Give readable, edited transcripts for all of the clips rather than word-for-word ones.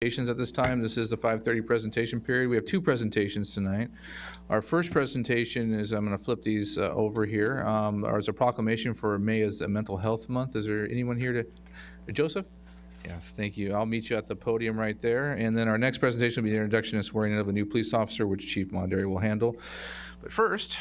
Presentations at this time. This is the 5:30 presentation period. We have two presentations tonight. Our first presentation is, I'm going to flip these over here. There's a proclamation for May as a Mental Health Month. Is there anyone here to, Joseph? Yes, thank you. I'll meet you at the podium right there. And then our next presentation will be the introduction and swearing in of a new police officer, which Chief Mondary will handle. But first,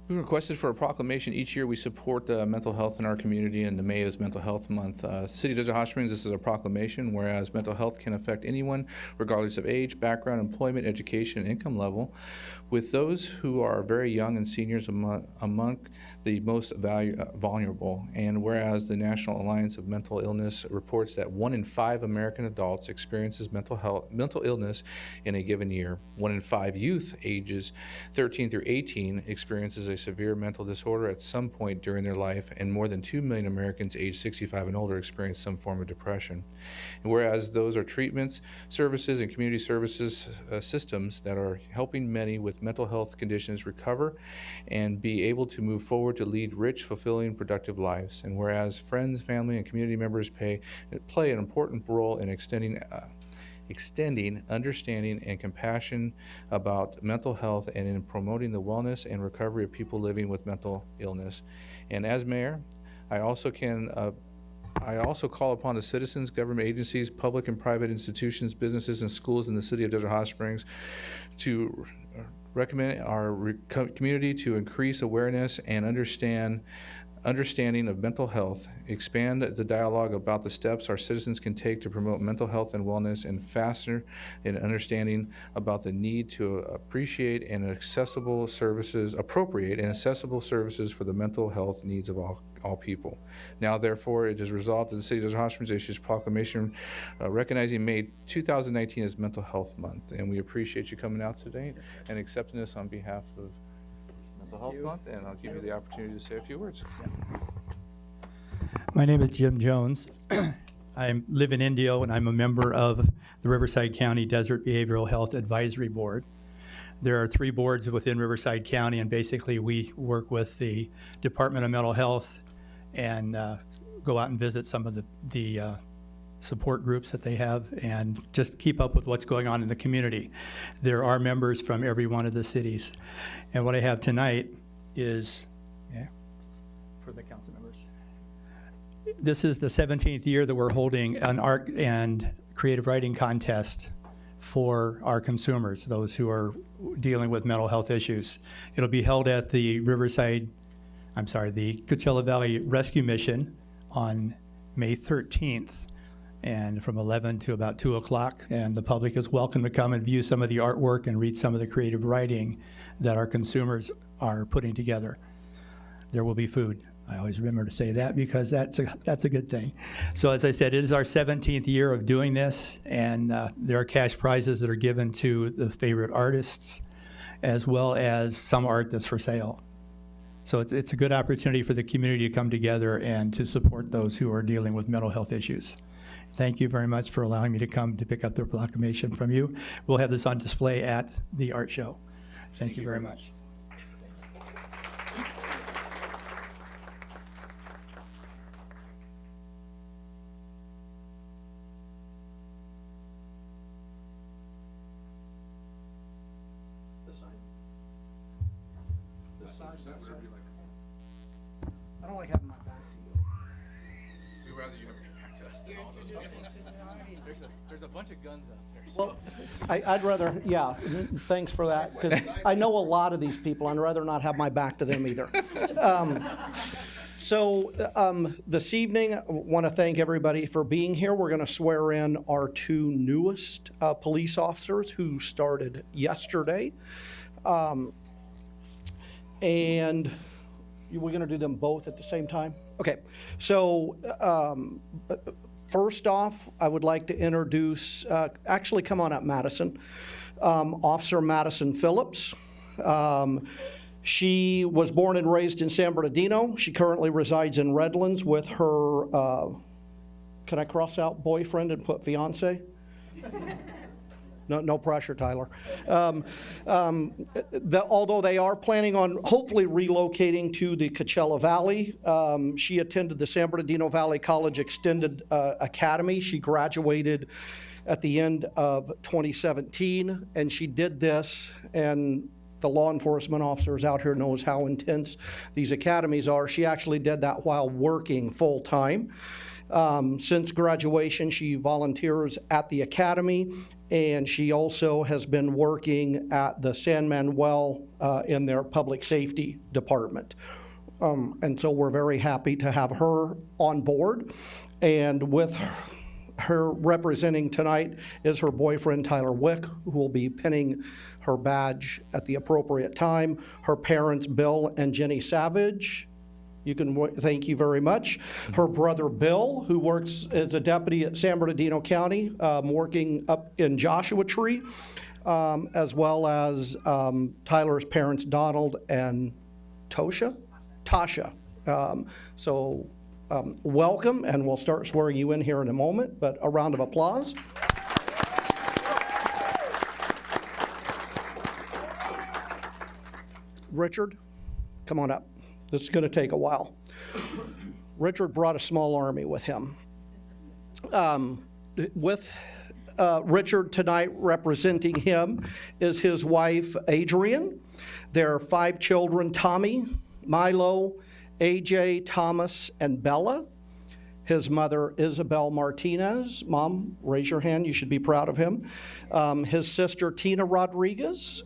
we requested for a proclamation. Each year we support mental health in our community, and the May is Mental Health Month. City of Desert Hot Springs, this is a proclamation, whereas mental health can affect anyone regardless of age, background, employment, education, and income level, with those who are very young and seniors among the most vulnerable. And whereas the National Alliance of Mental Illness reports that 1 in 5 American adults experiences mental illness in a given year. 1 in 5 youth ages 13 through 18 experiences a severe mental disorder at some point during their life, and more than 2 million Americans aged 65 and older experience some form of depression. And whereas those are treatments, services, and community services systems that are helping many with mental health conditions recover and be able to move forward to lead rich, fulfilling, productive lives. And whereas friends, family, and community members play an important role in extending understanding and compassion about mental health and in promoting the wellness and recovery of people living with mental illness. And as mayor, I also call upon the citizens, government agencies, public and private institutions, businesses, and schools in the city of Desert Hot Springs to recommend our community to increase awareness and understanding of mental health, expand the dialogue about the steps our citizens can take to promote mental health and wellness, and faster in understanding about the need to appropriate and accessible services for the mental health needs of all people. Now, therefore, it is resolved that the City of Desert Hot Springs issues proclamation recognizing May 2019 as Mental Health Month. And we appreciate you coming out today and accepting this on behalf of Mental Health Month, and I'll give you the opportunity to say a few words. My name is Jim Jones. I live in Indio, and I'm a member of the Riverside County Desert Behavioral Health Advisory Board. There are 3 boards within Riverside County, and basically we work with the Department of Mental Health and go out and visit some of the support groups that they have and just keep up with what's going on in the community. There are members from every one of the cities. And what I have tonight is, for the council members. This is the 17th year that we're holding an art and creative writing contest for our consumers, those who are dealing with mental health issues. It'll be held at the the Coachella Valley Rescue Mission on May 13th. And from 11 to about 2 o'clock, and the public is welcome to come and view some of the artwork and read some of the creative writing that our consumers are putting together. There will be food. I always remember to say that because that's a good thing. So as I said, it is our 17th year of doing this, and there are cash prizes that are given to the favorite artists, as well as some art that's for sale. So it's a good opportunity for the community to come together and to support those who are dealing with mental health issues. Thank you very much for allowing me to come to pick up the proclamation from you. We'll have this on display at the art show. Thank you very much. I don't like having my back to you. We'd rather you have your back to us than all those people. There's a bunch of guns out there. Well, I'd rather, thanks for that, because I know a lot of these people, and I'd rather not have my back to them either. This evening, I want to thank everybody for being here. We're going to swear in our 2 newest police officers who started yesterday. And we're going to do them both at the same time? Okay. So first off, I would like to introduce, actually come on up, Madison. Officer Madison Phillips. She was born and raised in San Bernardino. She currently resides in Redlands with her, can I cross out boyfriend and put fiance? No pressure, Tyler. Although they are planning on hopefully relocating to the Coachella Valley, she attended the San Bernardino Valley College Extended Academy. She graduated at the end of 2017, and she did this, and the law enforcement officers out here knows how intense these academies are. She actually did that while working full-time. Since graduation, she volunteers at the academy, and she also has been working at the San Manuel in their public safety department. And so we're very happy to have her on board. And with her representing tonight is her boyfriend, Tyler Wick, who will be pinning her badge at the appropriate time. Her parents, Bill and Jenny Savage. Thank you very much. Her brother, Bill, who works as a deputy at San Bernardino County, working up in Joshua Tree, as well as Tyler's parents, Donald and Tasha. Welcome, and we'll start swearing you in here in a moment, but a round of applause. Richard, come on up. This is going to take a while. Richard brought a small army with him. Richard tonight, representing him is his wife, Adrian. There are 5 children, Tommy, Milo, AJ, Thomas, and Bella. His mother, Isabel Martinez. Mom, raise your hand. You should be proud of him. His sister, Tina Rodriguez.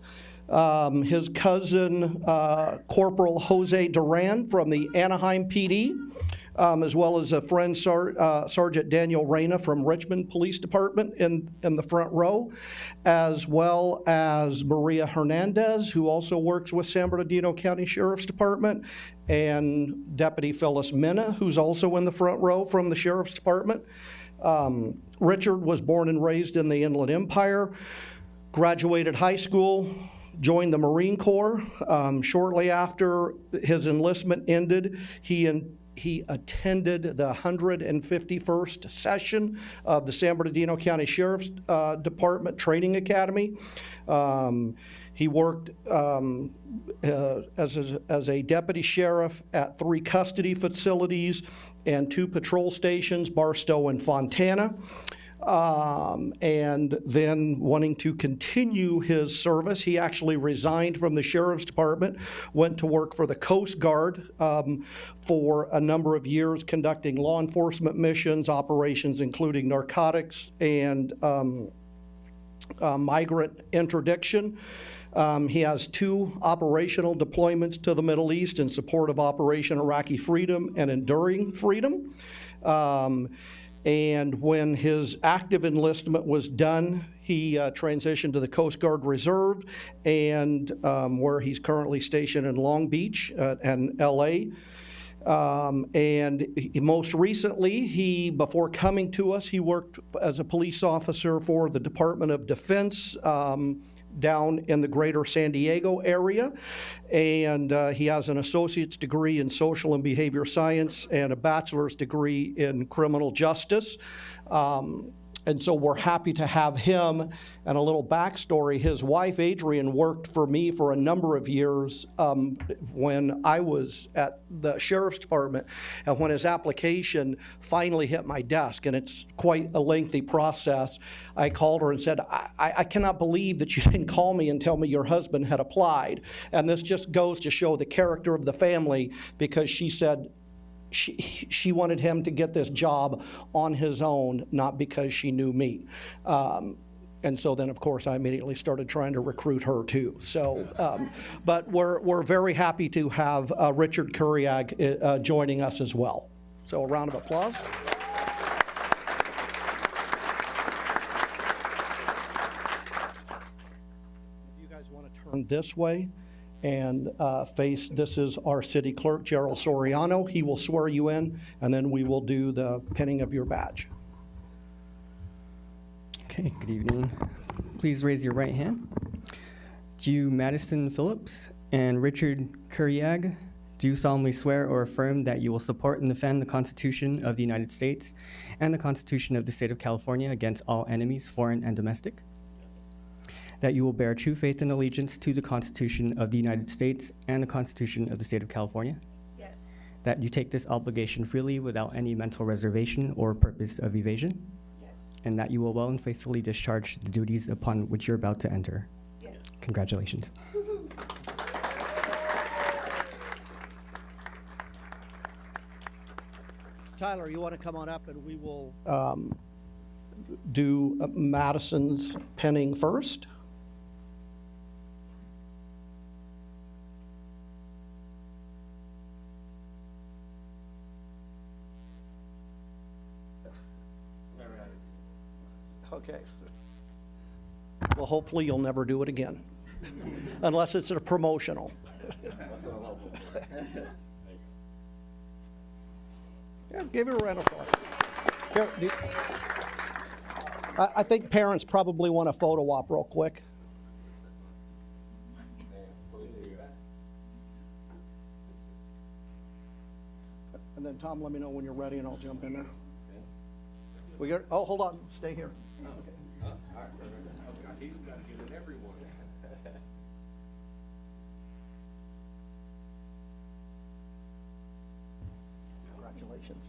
His cousin, Corporal Jose Duran from the Anaheim PD, as well as a friend, Sergeant Daniel Reyna from Richmond Police Department in the front row, as well as Maria Hernandez, who also works with San Bernardino County Sheriff's Department, and Deputy Phyllis Minna, who's also in the front row from the Sheriff's Department. Richard was born and raised in the Inland Empire, graduated high school, joined the Marine Corps. Shortly after his enlistment ended, he attended the 151st session of the San Bernardino County Sheriff's Department Training Academy. He worked as a deputy sheriff at 3 custody facilities and 2 patrol stations, Barstow and Fontana. And then wanting to continue his service, he actually resigned from the Sheriff's Department, went to work for the Coast Guard for a number of years, conducting law enforcement missions, operations including narcotics and migrant interdiction. He has 2 operational deployments to the Middle East in support of Operation Iraqi Freedom and Enduring Freedom. And when his active enlistment was done, he transitioned to the Coast Guard Reserve, and where he's currently stationed in Long Beach and LA. Most recently, before coming to us, he worked as a police officer for the Department of Defense down in the greater San Diego area, and he has an associate's degree in social and behavior science and a bachelor's degree in criminal justice. And so we're happy to have him. And a little backstory, his wife, Adrian, worked for me for a number of years when I was at the Sheriff's Department. And when his application finally hit my desk, and it's quite a lengthy process, I called her and said, I cannot believe that you didn't call me and tell me your husband had applied. And this just goes to show the character of the family, because she said, she wanted him to get this job on his own, not because she knew me. And so then, of course, I immediately started trying to recruit her too. So, but we're very happy to have Richard Kuriag joining us as well. So a round of applause. You guys want to turn this way and this is our city clerk, Gerald Soriano. He will swear you in, and then we will do the pinning of your badge. Okay, good evening. Please raise your right hand. Do you, Madison Phillips, And Richard Kuriag, do solemnly swear or affirm that you will support and defend the Constitution of the United States and the Constitution of the State of California against all enemies, foreign and domestic? That you will bear true faith and allegiance to the Constitution of the United States and the Constitution of the State of California? Yes. That you take this obligation freely without any mental reservation or purpose of evasion? Yes. And that you will well and faithfully discharge the duties upon which you're about to enter? Yes. Congratulations. Tyler, you want to come on up and we will do Madison's penning first? Okay. Well, hopefully you'll never do it again, unless it's a promotional. Yeah, give her a round of applause. Here, I think parents probably want a photo op real quick. And then Tom, let me know when you're ready and I'll jump in there. We got, oh, hold on, stay here. He's got to get it everyone. Congratulations.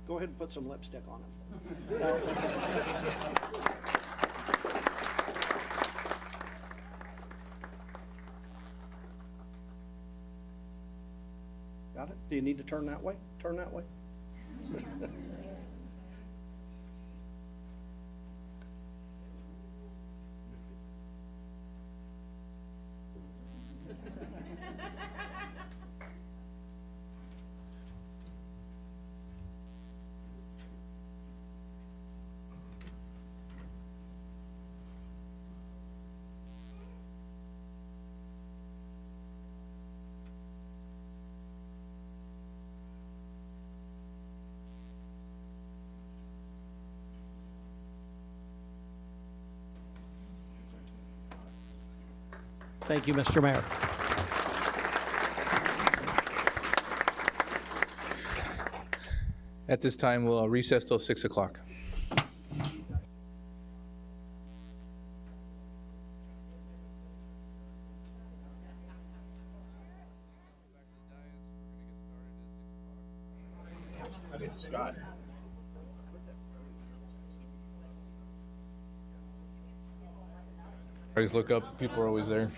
Go ahead and put some lipstick on him. Got it? Do you need to turn that way? Turn that way. Thank you, Mr. Mayor. At this time, we'll recess till 6 o'clock. Scott. I just look up, people are always there.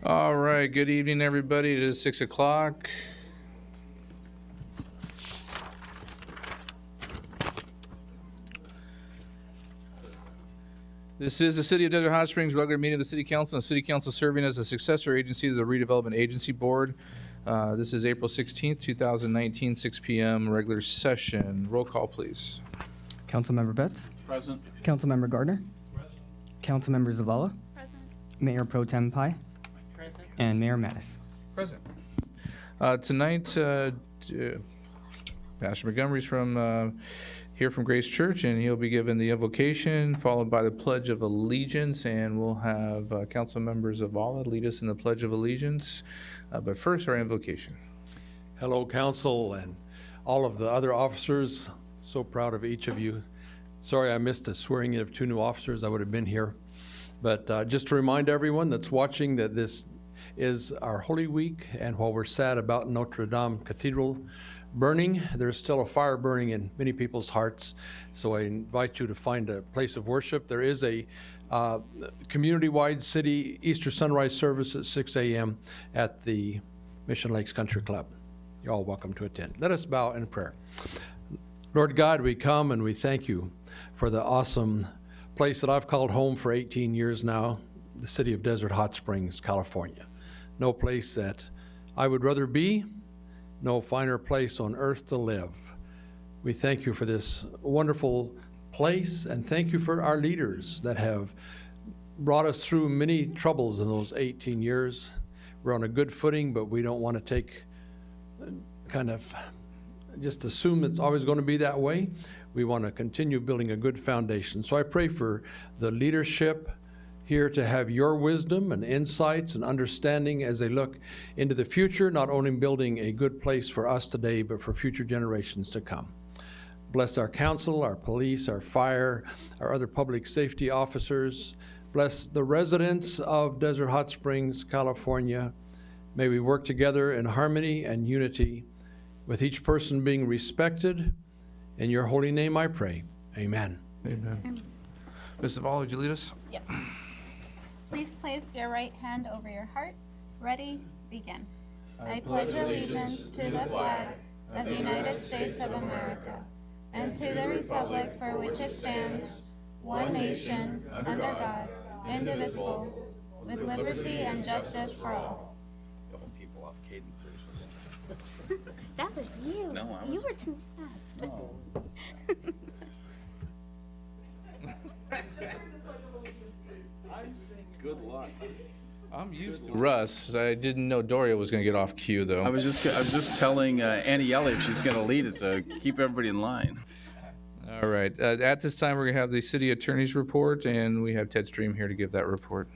All right, good evening, everybody. It is 6 o'clock. This is the City of Desert Hot Springs regular meeting of the City Council, and the City Council serving as a successor agency to the Redevelopment Agency Board. This is April 16th, 2019, 6 p.m. regular session. Roll call, please. Councilmember Betts? Present. Councilmember Gardner? Councilmember Zavala? Present. Mayor Pro Tem Pai? Present. And Mayor Mattis. Present. Tonight, Pastor Montgomery's here from Grace Church, and he'll be given the invocation, followed by the Pledge of Allegiance, and we'll have council members Zavala lead us in the Pledge of Allegiance. But first, our invocation. Hello, council, and all of the other officers. So proud of each of you. Sorry I missed the swearing in of 2 new officers. I would have been here. But just to remind everyone that's watching that this is our Holy Week, and while we're sad about Notre Dame Cathedral burning, there's still a fire burning in many people's hearts. So I invite you to find a place of worship. There is a community-wide city Easter sunrise service at 6 a.m. at the Mission Lakes Country Club. You're all welcome to attend. Let us bow in prayer. Lord God, we come and we thank you for the awesome place that I've called home for 18 years now, the city of Desert Hot Springs, California. No place that I would rather be no finer place on earth to live. We thank you for this wonderful place, and thank you for our leaders that have brought us through many troubles in those 18 years. We're on a good footing, but we don't want to take kind of just assume it's always going to be that way. We want to continue building a good foundation. So I pray for the leadership here to have your wisdom and insights and understanding as they look into the future, not only building a good place for us today, but for future generations to come. Bless our council, our police, our fire, our other public safety officers. Bless the residents of Desert Hot Springs, California. May we work together in harmony and unity, with each person being respected. In your holy name I pray. Amen. Amen. Ms. Zavala, would you lead us? Yes. Please place your right hand over your heart. Ready? Begin. I pledge allegiance to the flag of the United States of America and to the republic for which it stands, one nation, under God, indivisible, with liberty and justice for all. People off cadence. That was you. No, I You was- were too fast. I'm used to Russ. I didn't know Doria was going to get off cue, though. I was just telling Annie Elliott she's going to lead it to keep everybody in line. All right. At this time, we're going to have the city attorney's report, and we have Ted Stream here to give that report.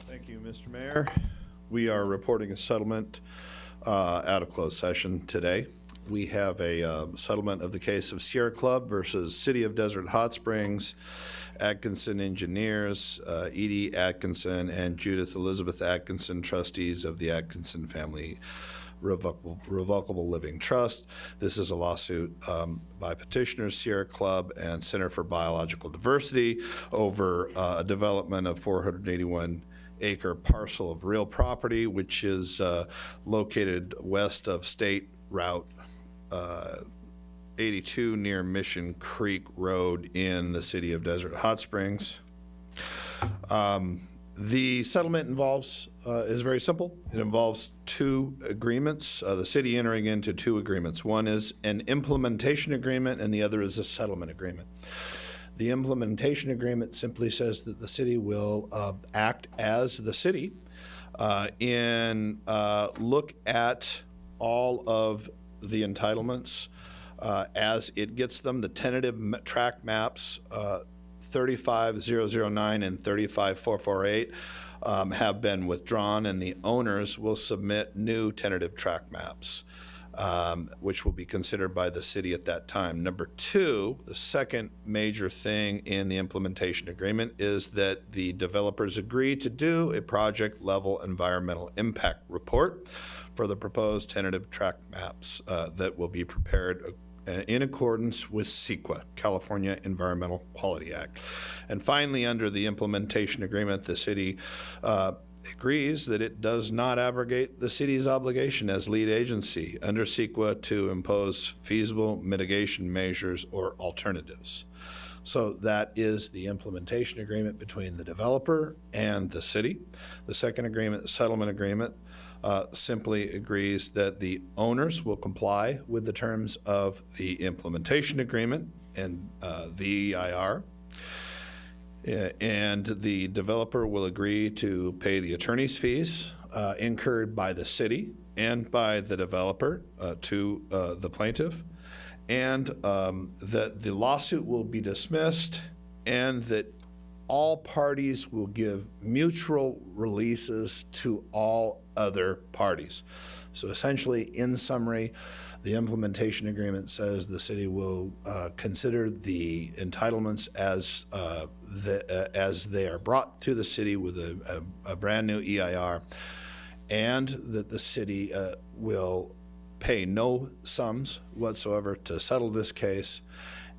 Thank you, Mr. Mayor. We are reporting a settlement out of closed session today. We have a settlement of the case of Sierra Club versus City of Desert Hot Springs, Atkinson Engineers, Edie Atkinson, and Judith Elizabeth Atkinson, trustees of the Atkinson Family Revocable Living Trust. This is a lawsuit by petitioners Sierra Club and Center for Biological Diversity over a development of 481-acre parcel of real property, which is located west of State Route 82 near Mission Creek Road in the city of Desert Hot Springs. The settlement is very simple. It involves two agreements, the city entering into two agreements. One is an implementation agreement and the other is a settlement agreement. The implementation agreement simply says that the city will act as the city in look at all of the entitlements as it gets them. The tentative track maps 35009 and 35448 have been withdrawn, and the owners will submit new tentative track maps, which will be considered by the city at that time. Number two, the second major thing in the implementation agreement is that the developers agree to do a project-level environmental impact report for the proposed tentative track maps that will be prepared in accordance with CEQA, California Environmental Quality Act. And finally, under the implementation agreement, the city agrees that it does not abrogate the city's obligation as lead agency under CEQA to impose feasible mitigation measures or alternatives. So that is the implementation agreement between the developer and the city. The second agreement, the settlement agreement, simply agrees that the owners will comply with the terms of the implementation agreement and the EIR, and the developer will agree to pay the attorney's fees incurred by the city and by the developer to the plaintiff, and that the lawsuit will be dismissed, and that all parties will give mutual releases to all other parties. So essentially, in summary, the implementation agreement says the city will consider the entitlements as they are brought to the city with a brand new EIR, and that the city will pay no sums whatsoever to settle this case,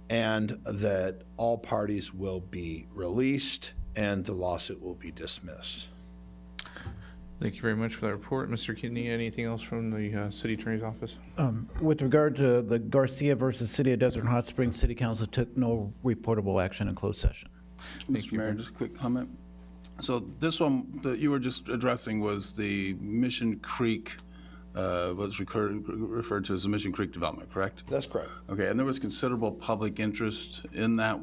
and that all parties will be released and the lawsuit will be dismissed. Thank you very much for that report. Mr. Kidney, anything else from the city attorney's office? With regard to the Garcia versus City of Desert Hot Springs, City Council took no reportable action in closed session. Mr. Mayor, just a quick comment. So this one that you were just addressing was the Mission Creek was referred to as the Mission Creek development, correct? That's correct. Okay, and there was considerable public interest in that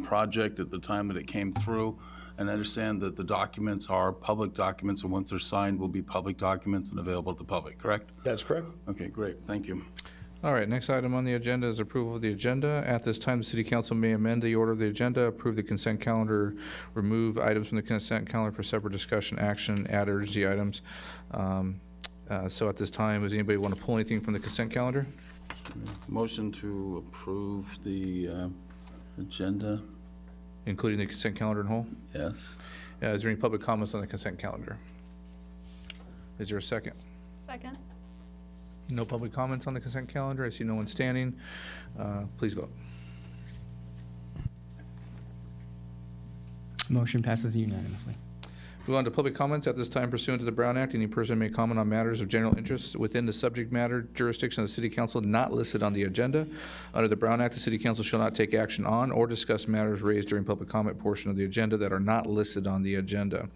project at the time that it came through. And I understand that the documents are public documents, and once they're signed, will be public documents and available to the public, correct? That's correct. Okay, great, thank you. All right, next item on the agenda is approval of the agenda. At this time, the city council may amend the order of the agenda, approve the consent calendar, remove items from the consent calendar for separate discussion, action, add urgency items. So at this time, does anybody want to pull anything from the consent calendar? Motion to approve the agenda, Including the consent calendar in whole? yes. Is there any public comments on the consent calendar? Is there a second? Second. No public comments on the consent calendar. I see no one standing. Please vote. Motion passes unanimously. Move on to public comments. At this time, pursuant to the Brown Act, any person may comment on matters of general interest within the subject matter jurisdiction of the city council not listed on the agenda. Under the Brown Act, the city council shall not take action on or discuss matters raised during public comment portion of the agenda that are not listed on the agenda.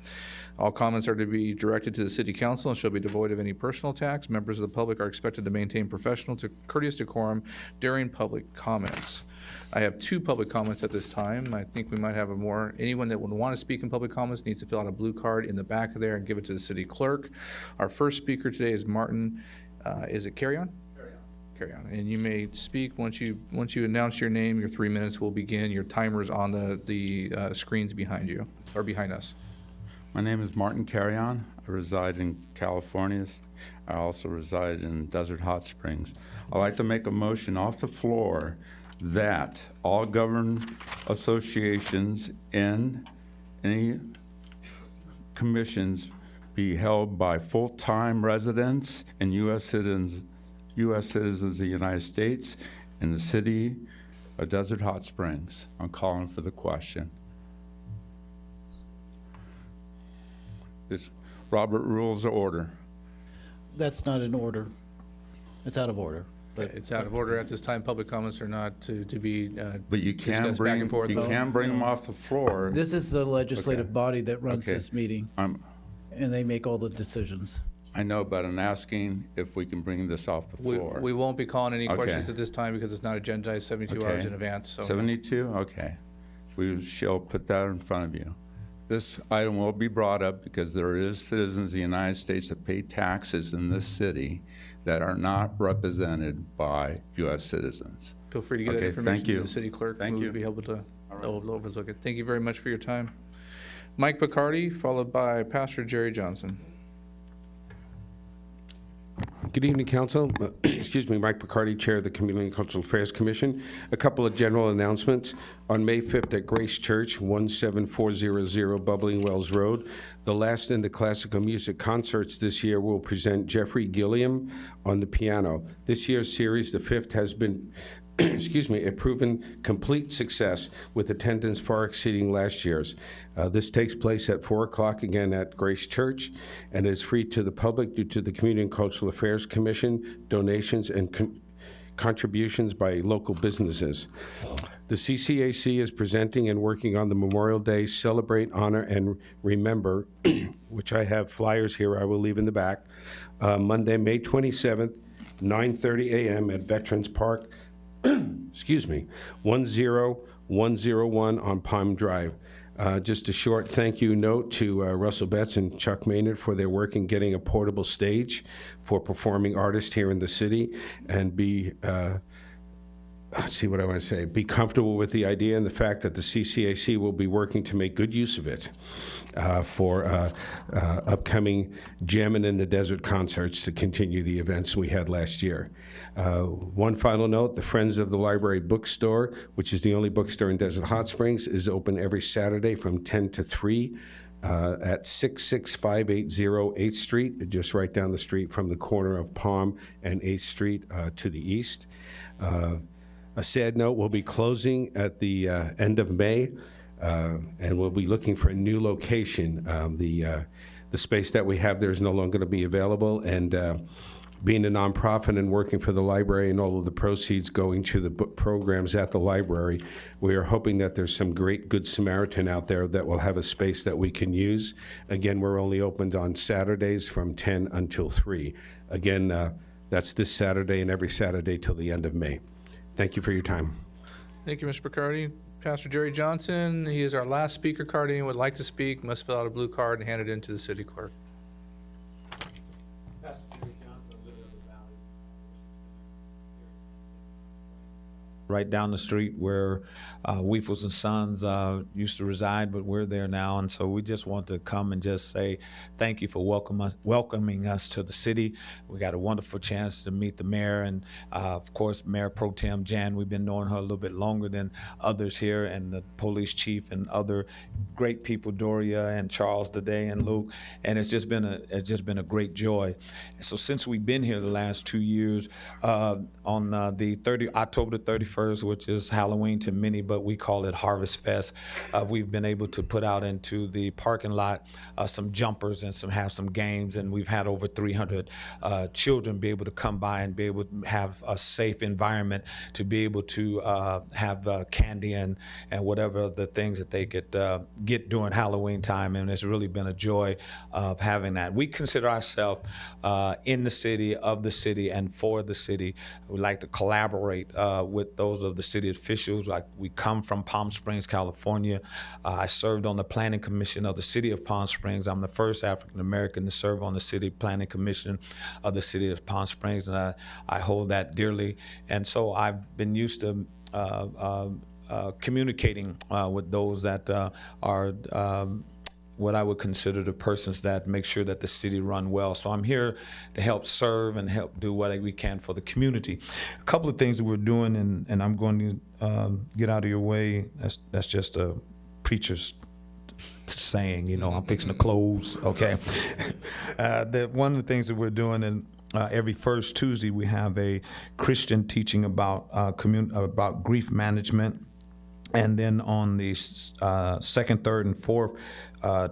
All comments are to be directed to the city council and shall be devoid of any personal attacks. Members of the public are expected to maintain professional to courteous decorum during public comments. I have 2 public comments at this time. I think we might have more. Anyone that would want to speak in public comments needs to fill out a blue card in the back of there and give it to the city clerk. Our first speaker today is Martin, is it Carry On? Carry On. And you may speak once you announce your name. Your 3 minutes will begin. Your timer's on the screens behind you, or behind us. My name is Martin Carrion. I reside in California. I also reside in Desert Hot Springs. I'd like to make a motion off the floor that all governed associations and any commissions be held by full-time residents and U.S. citizens of the United States in the city of Desert Hot Springs. I'm calling for the question. It's Robert Rules of Order. That's not in order. It's out of order. But It's out of order at this time. Public comments are not to be But you can discussed back bring, and forth. you can bring them off the floor. this is the legislative Okay. body that runs Okay. this meeting, and they make all the decisions. I know, but I'm asking if we can bring this off the floor. We won't be calling any Okay. questions at this time because it's not agendized 72 hours Okay. in advance. So 72? Okay. We shall put that in front of you. This item will be brought up because there is citizens of the United States that pay taxes in this city that are not represented by U.S. citizens. feel free to get that Okay, information thank to you. the city clerk. Thank who you. will be able to overlook it. Thank you very much for your time. Mike Picardi, followed by Pastor Jerry Johnson. Good evening, Council. Excuse me, Mike Picardi, Chair of the Community and Cultural Affairs Commission. A couple of general announcements. On May 5th at Grace Church, 17400 Bubbling Wells Road, the last in the classical music concerts this year will present Jeffrey Gilliam on the piano. This year's series, the 5th, has been excuse me, a proven complete success with attendance far exceeding last year's. This takes place at 4 o'clock again at Grace Church and is free to the public due to the Community and Cultural Affairs Commission, donations, and contributions by local businesses. The CCAC is presenting and working on the Memorial Day Celebrate, Honor, and Remember, which I have flyers here I will leave in the back, Monday, May 27th, 9:30 a.m. at Veterans Park, excuse me, 10101 on Palm Drive. Just a short thank you note to Russell Betts and Chuck Maynard for their work in getting a portable stage for performing artists here in the city, and be comfortable with the idea and the fact that the CCAC will be working to make good use of it for upcoming Jammin' in the Desert concerts to continue the events we had last year. One final note, the Friends of the Library Bookstore, which is the only bookstore in Desert Hot Springs, is open every Saturday from 10 to 3 at 66580 8th Street, just right down the street from the corner of Palm and 8th Street to the east. A sad note, we'll be closing at the end of May, and we'll be looking for a new location. The space that we have there is no longer going to be available, and being a nonprofit and working for the library and all of the proceeds going to the book programs at the library, we are hoping that there's some great Good Samaritan out there that will have a space that we can use. Again, we're only opened on Saturdays from 10 until 3. Again, that's this Saturday and every Saturday till the end of May. Thank you for your time. Thank you, Mr. Picardi. Pastor Jerry Johnson, he is our last speaker card. Anyone would like to speak must fill out a blue card and hand it in to the city clerk. Right down the street where Weefels and Sons used to reside, but we're there now. And so we just want to come and just say thank you for welcoming us to the city. We got a wonderful chance to meet the mayor and, of course, Mayor Pro Tem Jan. We've been knowing her a little bit longer than others here, and the police chief and other great people, Doria and Charles today and Luke. And it's just been a great joy. And so since we've been here the last 2 years, on the October the 31st, which is Halloween to many, but we call it Harvest Fest. We've been able to put out into the parking lot some jumpers and have some games, and we've had over 300 children be able to come by and be able to have a safe environment to be able to have candy and whatever the things that they get during Halloween time, and it's really been a joy of having that. We consider ourselves in the city, of the city, and for the city. We like to collaborate with those of the city officials. Like, we come from Palm Springs, California. I served on the Planning Commission of the city of Palm Springs. I'm the first African American to serve on the city Planning Commission of the city of Palm Springs, and I hold that dearly. And so I've been used to communicating with those that are what I would consider the persons that make sure that the city run well. So I'm here to help serve and help do what we can for the community. A couple of things that we're doing, and I'm going to get out of your way. That's just a preacher's saying, you know, I'm fixing to close, okay? One of the things that we're doing, and every first Tuesday we have a Christian teaching about grief management. And then on the second, third, and fourth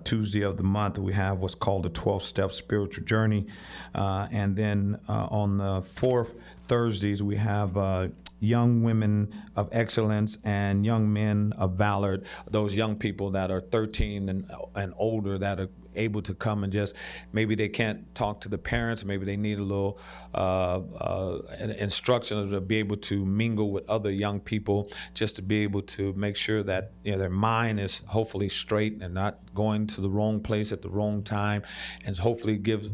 Tuesday of the month, we have what's called the 12-Step Spiritual Journey. And then on the fourth Thursdays, we have young women of excellence and young men of valor, those young people that are 13 and older that are able to come and just, maybe they can't talk to the parents, maybe they need a little instruction to be able to mingle with other young people, just to be able to make sure that, you know, their mind is hopefully straight and not going to the wrong place at the wrong time, and hopefully give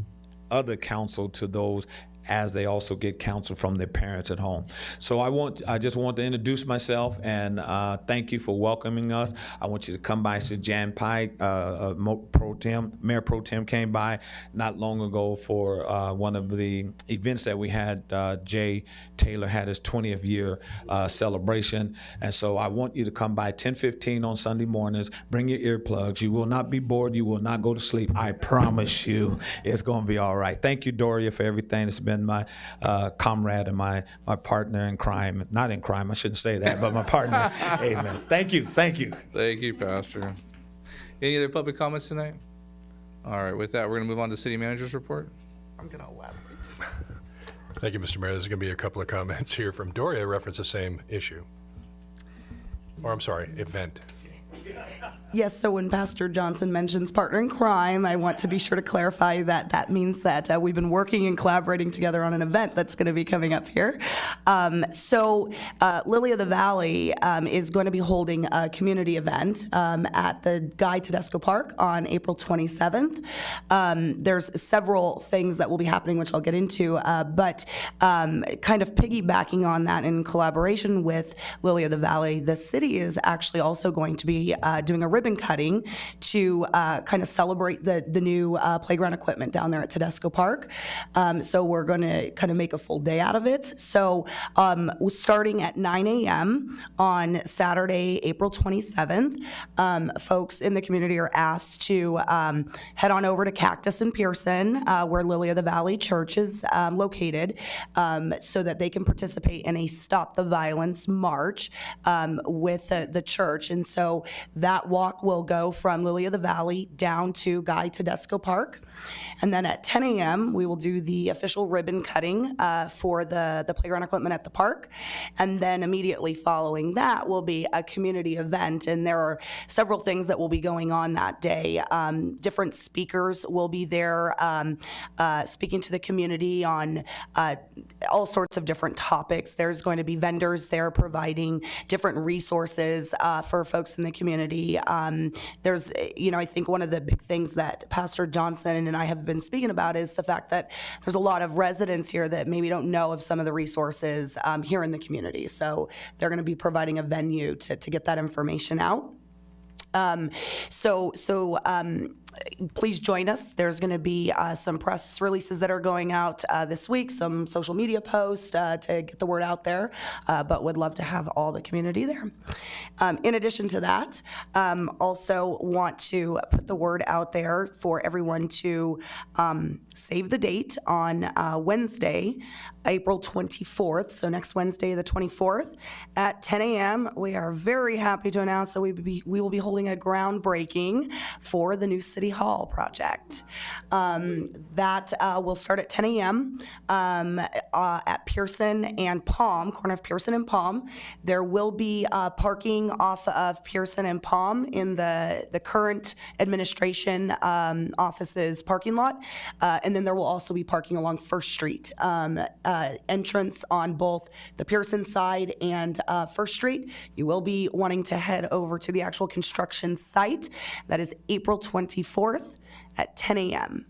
other counsel to those as they also get counsel from their parents at home. So I just want to introduce myself and thank you for welcoming us. I want you to come by. So Jan Pike, Mayor Pro Tem came by not long ago for one of the events that we had. Jay Taylor had his 20th year celebration. And so I want you to come by 10:15 on Sunday mornings. Bring your earplugs. You will not be bored. You will not go to sleep. I promise you it's going to be all right. Thank you, Doria, for everything. It's been my comrade and my partner in crime. Not in crime, I shouldn't say that, but my partner. Amen. Thank you. Thank you. Thank you, Pastor. Any other public comments tonight? All right, with that, we're going to move on to city manager's report. I'm going to elaborate. Thank you, Mr. Mayor. There's going to be a couple of comments here from Doria reference the same issue. Or I'm sorry, event. Yes, so when Pastor Johnson mentions partner in crime, I want to be sure to clarify that that means that we've been working and collaborating together on an event that's going to be coming up here. Lily of the Valley is going to be holding a community event at the Guy Tedesco Park on April 27th. There's several things that will be happening, which I'll get into, but kind of piggybacking on that in collaboration with Lily of the Valley, the city is actually also going to be doing a ribbon cutting to kind of celebrate the new playground equipment down there at Tedesco Park. So we're going to kind of make a full day out of it. So starting at 9 a.m. on Saturday, April 27th, folks in the community are asked to head on over to Cactus and Pearson, where Lily of the Valley Church is located, so that they can participate in a Stop the Violence march with the church. And so That walk will go from Lily of the Valley down to Guy Tedesco Park. And then at 10 a.m., we will do the official ribbon cutting for the playground equipment at the park. And then immediately following that will be a community event. And there are several things that will be going on that day. Different speakers will be there speaking to the community on all sorts of different topics. There's going to be vendors there providing different resources for folks in the community. There's, I think one of the big things that Pastor Johnson and I have been speaking about is the fact that there's a lot of residents here that maybe don't know of some of the resources here in the community. So they're going to be providing a venue to get that information out. Please join us. There's going to be some press releases that are going out this week, some social media posts to get the word out there, but would love to have all the community there. In addition to that, also want to put the word out there for everyone to save the date on Wednesday, April 24th, so next Wednesday, the 24th, at 10 a.m. We are very happy to announce that we will be holding a groundbreaking for the new City Hall project. That will start at 10 a.m. At Pearson and Palm, corner of Pearson and Palm. There will be parking off of Pearson and Palm in the current administration office's parking lot. And then there will also be parking along First Street. Entrance on both the Pearson side and First Street. You will be wanting to head over to the actual construction site. That is April 24th at 10 a.m.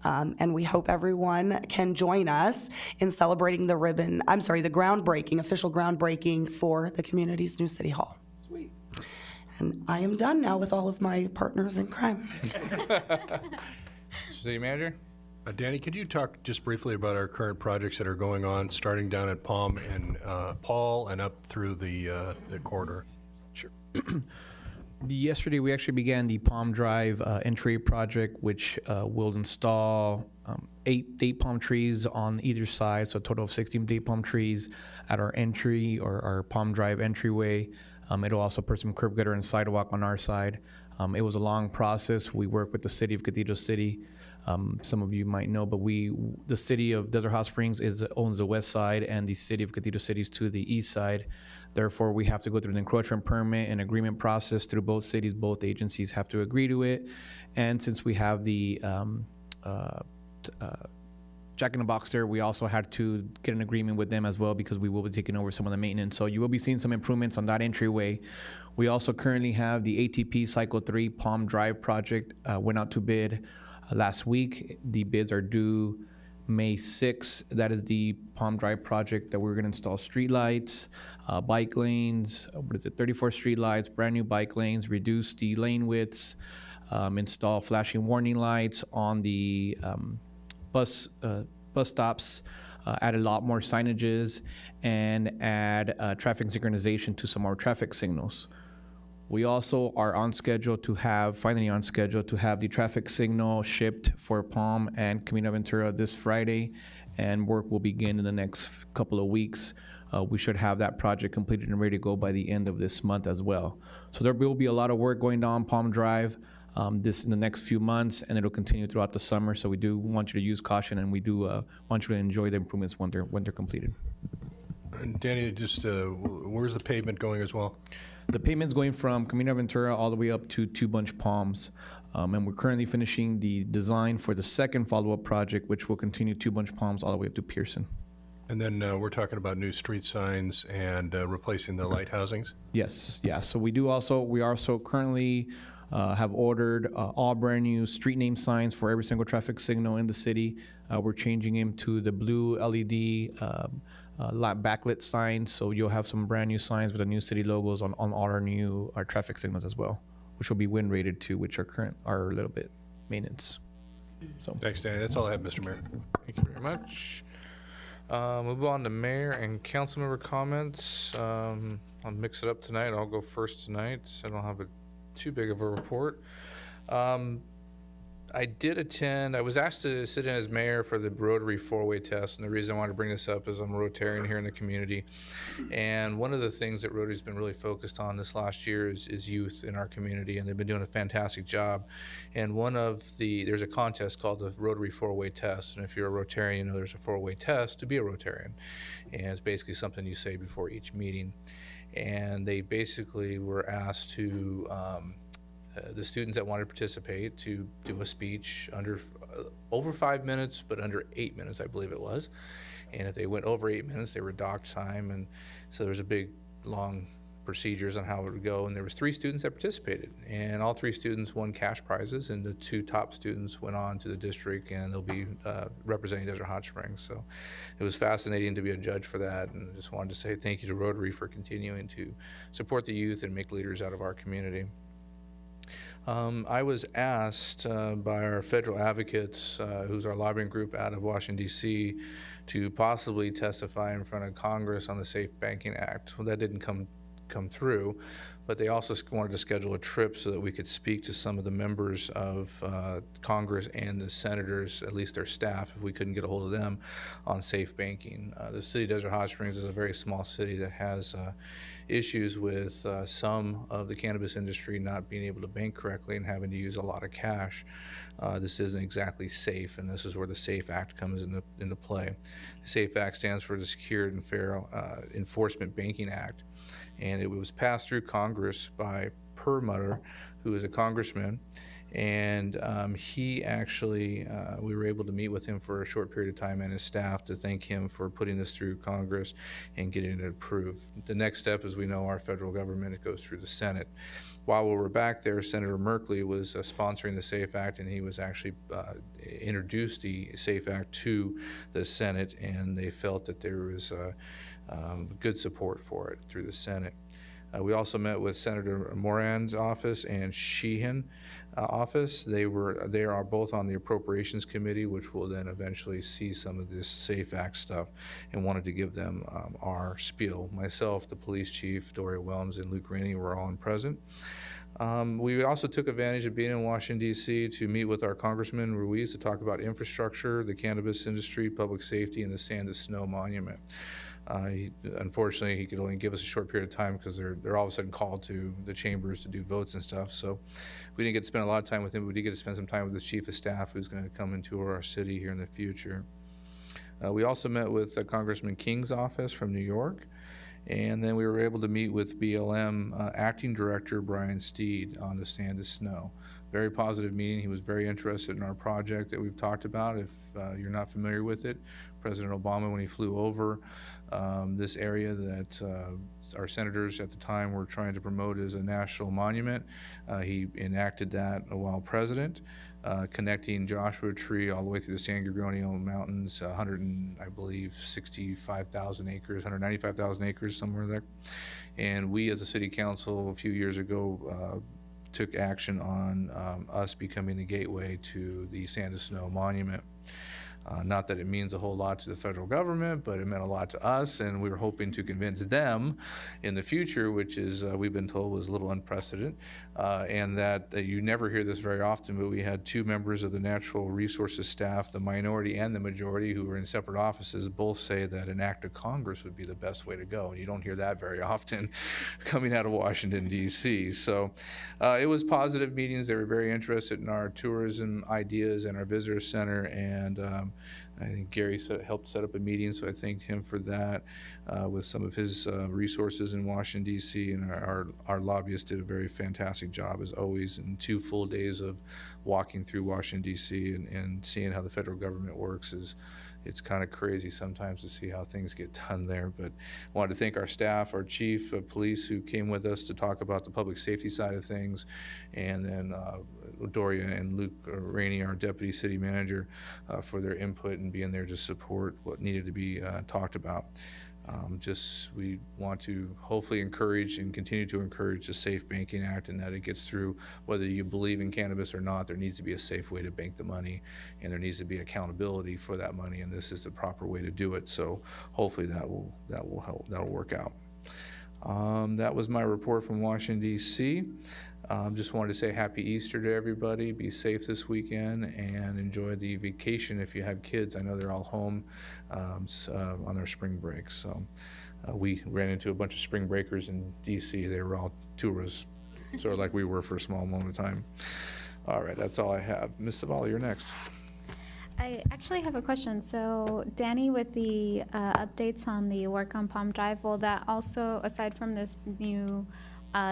And we hope everyone can join us in celebrating the groundbreaking, official groundbreaking for the community's new City Hall. Sweet. And I am done now with all of my partners in crime. City Manager? Danny, could you talk just briefly about our current projects that are going on, starting down at Palm and Paul and up through the corridor? Sure. Yesterday, we actually began the Palm Drive entry project, which will install 8 date palm trees on either side, so a total of 16 date palm trees at our entry or our Palm Drive entryway. It'll also put some curb gutter and sidewalk on our side. It was a long process. We work with the city of Cathedral City. Some of you might know, but the city of Desert Hot Springs owns the west side, and the city of Cathedral City is to the east side. Therefore, we have to go through an encroachment permit and agreement process through both cities. Both agencies have to agree to it. And since we have the Jack in the Box there, we also had to get an agreement with them as well because we will be taking over some of the maintenance. So you will be seeing some improvements on that entryway. We also currently have the ATP Cycle 3 Palm Drive project went out to bid last week. The bids are due May 6th. That is the Palm Drive project that we're going to install streetlights, bike lanes, 34 streetlights, brand new bike lanes, reduce the lane widths, install flashing warning lights on the bus stops, add a lot more signages, and add traffic synchronization to some more traffic signals. We also are finally on schedule to have the traffic signal shipped for Palm and Camino Ventura this Friday, and work will begin in the next couple of weeks. We should have that project completed and ready to go by the end of this month as well. So there will be a lot of work going on Palm Drive in the next few months, and it'll continue throughout the summer. So we do want you to use caution, and we do want you to enjoy the improvements when they're completed. And Danny, just where's the pavement going as well? The pavement's going from Camino Ventura all the way up to Two Bunch Palms. And we're currently finishing the design for the second follow-up project, which will continue Two Bunch Palms all the way up to Pearson. And then we're talking about new street signs and replacing the light housings? Yes, yeah. So we also currently have ordered all brand new street name signs for every single traffic signal in the city. We're changing them to the blue LED backlit signs, so you'll have some brand new signs with the new city logos on all our traffic signals as well, which will be wind rated too, which are a little bit maintenance. So thanks, Danny. That's all I have, Mr. Mayor. Thank you very much. Move on to mayor and council member comments. I'll mix it up tonight. I'll go first tonight. I don't have too big of a report. I did attend, I was asked to sit in as mayor for the Rotary four-way test, and the reason I wanted to bring this up is I'm a Rotarian here in the community. And one of the things that Rotary's been really focused on this last year is youth in our community, and they've been doing a fantastic job. And there's a contest called the Rotary four-way test, and if you're a Rotarian, you know there's a four-way test to be a Rotarian. And it's basically something you say before each meeting. And they basically were asked to, the students that wanted to participate, to do a speech over 5 minutes, but under 8 minutes, I believe it was. And if they went over 8 minutes, they were docked time. And so there was a big, long procedures on how it would go. And there was 3 students that participated, and all 3 students won cash prizes, and the 2 top students went on to the district, and they'll be representing Desert Hot Springs. So it was fascinating to be a judge for that, and I just wanted to say thank you to Rotary for continuing to support the youth and make leaders out of our community. I was asked by our federal advocates, who's our lobbying group out of Washington, D.C., to possibly testify in front of Congress on the Safe Banking Act. Well, that didn't come through, but they also wanted to schedule a trip so that we could speak to some of the members of Congress and the senators, at least their staff, if we couldn't get a hold of them, on safe banking. The city of Desert Hot Springs is a very small city that has issues with some of the cannabis industry not being able to bank correctly and having to use a lot of cash. This isn't exactly safe, and this is where the SAFE Act comes into play. The SAFE Act stands for the Secured and Fair Enforcement Banking Act, and it was passed through Congress by Perlmutter, who is a congressman, and he actually, we were able to meet with him for a short period of time and his staff to thank him for putting this through Congress and getting it approved. The next step, as we know, our federal government, it goes through the Senate. While we were back there, Senator Merkley was sponsoring the SAFE Act, and he was actually introduced the SAFE Act to the Senate, and they felt that there was good support for it through the Senate. We also met with Senator Moran's office and Sheehan office. They are both on the Appropriations Committee, which will then eventually see some of this SAFE Act stuff, and wanted to give them our spiel. Myself, the police chief, Doria Wellms, and Luke Rainey were all present. We also took advantage of being in Washington, D.C. to meet with our Congressman Ruiz to talk about infrastructure, the cannabis industry, public safety, and the Sand to Snow Monument. Unfortunately, he could only give us a short period of time because they're all of a sudden called to the chambers to do votes and stuff. So we didn't get to spend a lot of time with him, but we did get to spend some time with the chief of staff, who's going to come and tour our city here in the future. We also met with Congressman King's office from New York. And then we were able to meet with BLM Acting Director Brian Steed on the Sand to Snow. Very positive meeting. He was very interested in our project that we've talked about. If you're not familiar with it, President Obama, when he flew over this area that our senators at the time were trying to promote as a national monument, he enacted that while president, connecting Joshua Tree all the way through the San Gorgonio Mountains, 65,000 acres, 195,000 acres, somewhere there. And we as a city council a few years ago took action on us becoming the gateway to the Sand to Snow Monument. Not that it means a whole lot to the federal government, but it meant a lot to us, and we were hoping to convince them in the future, which is, we've been told, was a little unprecedented, and that you never hear this very often, but we had 2 members of the natural resources staff, the minority and the majority, who were in separate offices, both say that an act of Congress would be the best way to go, and you don't hear that very often coming out of Washington, D.C. So it was positive meetings. They were very interested in our tourism ideas and our visitor center, and I think Gary helped set up a meeting, so I thanked him for that with some of his resources in Washington, D.C., and our lobbyists did a very fantastic job, as always, in 2 full days of walking through Washington, D.C., and seeing how the federal government works. It's kind of crazy sometimes to see how things get done there, but I wanted to thank our staff, our chief of police, who came with us to talk about the public safety side of things, and then Doria and Luke Rainey, our deputy city manager, for their input and being there to support what needed to be talked about. We want to hopefully encourage and continue to encourage the Safe Banking Act, and that it gets through. Whether you believe in cannabis or not, there needs to be a safe way to bank the money, and there needs to be accountability for that money, and this is the proper way to do it. So hopefully that will help, that'll work out. That was my report from Washington, D.C. Just wanted to say happy Easter to everybody. Be safe this weekend and enjoy the vacation if you have kids. I know they're all home on their spring break. So we ran into a bunch of spring breakers in D.C. They were all tourists, sort of like we were for a small moment of time. All right, that's all I have. Ms. Zavala, you're next. I actually have a question. So Danny, with the updates on the work on Palm Drive, will that also, aside from this new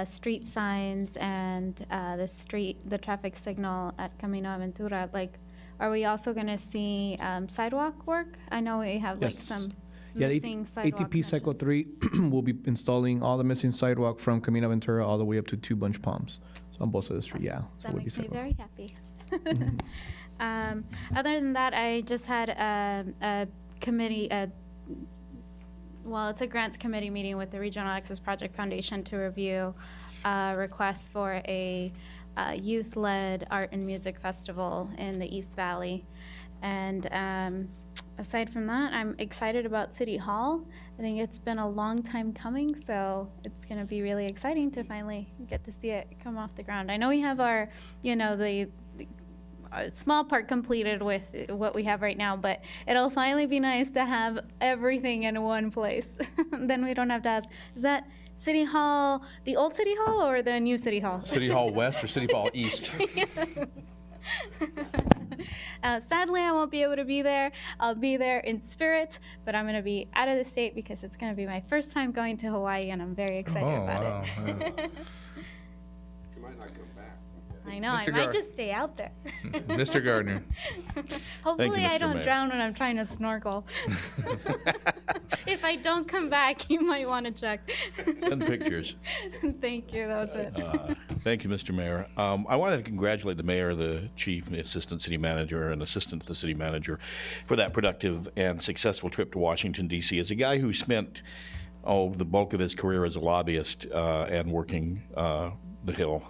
street signs and the traffic signal at Camino Aventura, like, are we also going to see sidewalk work? I know we have like some missing sidewalk. ATP Cycle 3 will be installing all the missing sidewalk from Camino Ventura all the way up to 2 Bunch Palms. So on both sides of the street, yeah. So That we'll be makes me sidewalk. very happy. Other than that, I just had a committee, it's a grants committee meeting with the Regional Access Project Foundation to review requests for a youth-led art and music festival in the East Valley. And aside from that, I'm excited about City Hall. I think it's been a long time coming, so it's going to be really exciting to finally get to see it come off the ground. I know we have our, the small part completed with what we have right now, but it'll finally be nice to have everything in one place. Then we don't have to ask, is that City Hall, the old City Hall or the new City Hall? City Hall West or City Hall East? Sadly, I won't be able to be there. I'll be there in spirit, but I'm going to be out of the state because it's going to be my first time going to Hawaii, and I'm very excited about it. You might not come back. I know, I might just stay out there. Mr. Gardner. Hopefully I Mr. don't Mayor. drown when I'm trying to snorkel. If I don't come back, you might want to check. Send pictures. Thank you, that was it. Thank you, Mr. Mayor. I wanted to congratulate the mayor, the chief, and the assistant city manager, and assistant to the city manager for that productive and successful trip to Washington, D.C. As a guy who spent the bulk of his career as a lobbyist and working the Hill,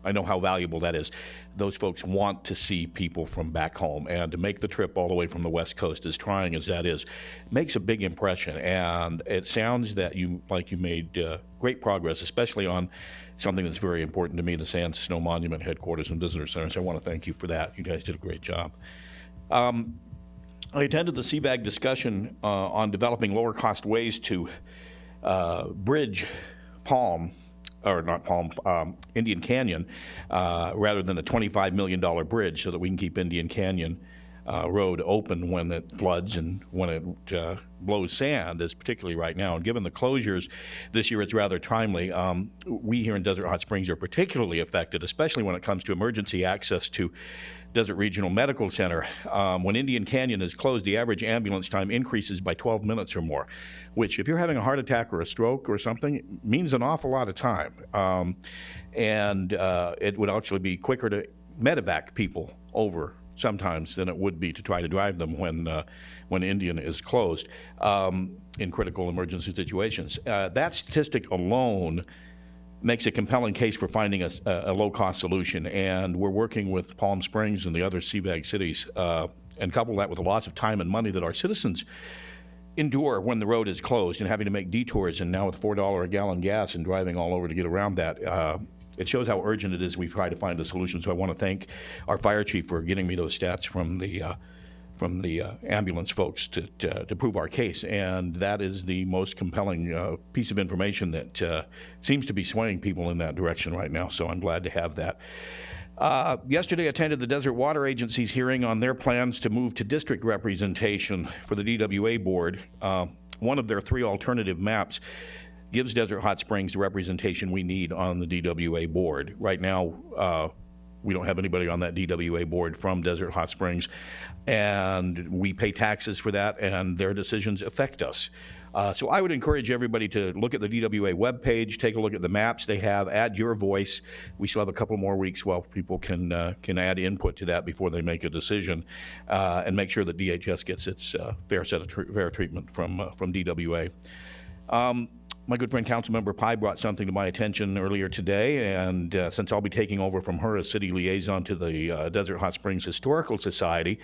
I know how valuable that is. Those folks want to see people from back home, and to make the trip all the way from the West Coast, as trying as that is, makes a big impression. And it sounds that you made great progress, especially on something that's very important to me, the Sand Snow Monument headquarters and visitor center. So I want to thank you for that. You guys did a great job. I attended the CBAG discussion on developing lower-cost ways to bridge Indian Canyon, rather than a $25 million bridge, so that we can keep Indian Canyon Road open when it floods and when it blows sand, as particularly right now. And given the closures this year, it's rather timely. We here in Desert Hot Springs are particularly affected, especially when it comes to emergency access to Desert Regional Medical Center. When Indian Canyon is closed, the average ambulance time increases by 12 minutes or more, which, if you're having a heart attack or a stroke or something, means an awful lot of time. And it would actually be quicker to medevac people over sometimes than it would be to try to drive them when Indian is closed in critical emergency situations. That statistic alone makes a compelling case for finding a low-cost solution, and we're working with Palm Springs and the other CVAG cities, and couple that with the loss of time and money that our citizens endure when the road is closed and having to make detours, and now with $4 a gallon gas and driving all over to get around that. It shows how urgent it is we've tried to find a solution. So I want to thank our fire chief for getting me those stats from the ambulance folks to prove our case. And that is the most compelling piece of information that seems to be swaying people in that direction right now. So I'm glad to have that. Yesterday, I attended the Desert Water Agency's hearing on their plans to move to district representation for the DWA board. One of their 3 alternative maps gives Desert Hot Springs the representation we need on the DWA board. Right now, we don't have anybody on that DWA board from Desert Hot Springs, and we pay taxes for that, and their decisions affect us. So I would encourage everybody to look at the DWA webpage, take a look at the maps they have, add your voice. We still have a couple more weeks while people can add input to that before they make a decision, and make sure that DHS gets its fair treatment from DWA. My good friend Councilmember Pai brought something to my attention earlier today, and since I'll be taking over from her as city liaison to the Desert Hot Springs Historical Society,